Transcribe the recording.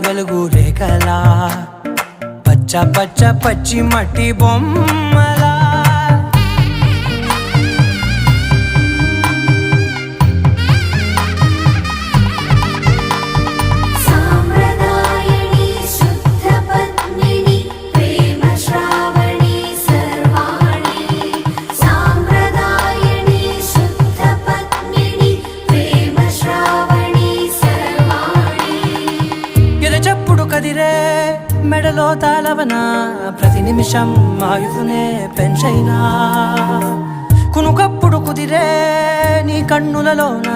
వెలుగు రేఖలా పచ్చ పచ్చ పచ్చి మట్టి బొమ్మలా చెప్పుడు కదిరే మెడలో తాళవన ప్రతి నిమిషం ఆయుధునే పెంచైనా కునుకప్పుడు కుదిరే నీ కన్నులలోన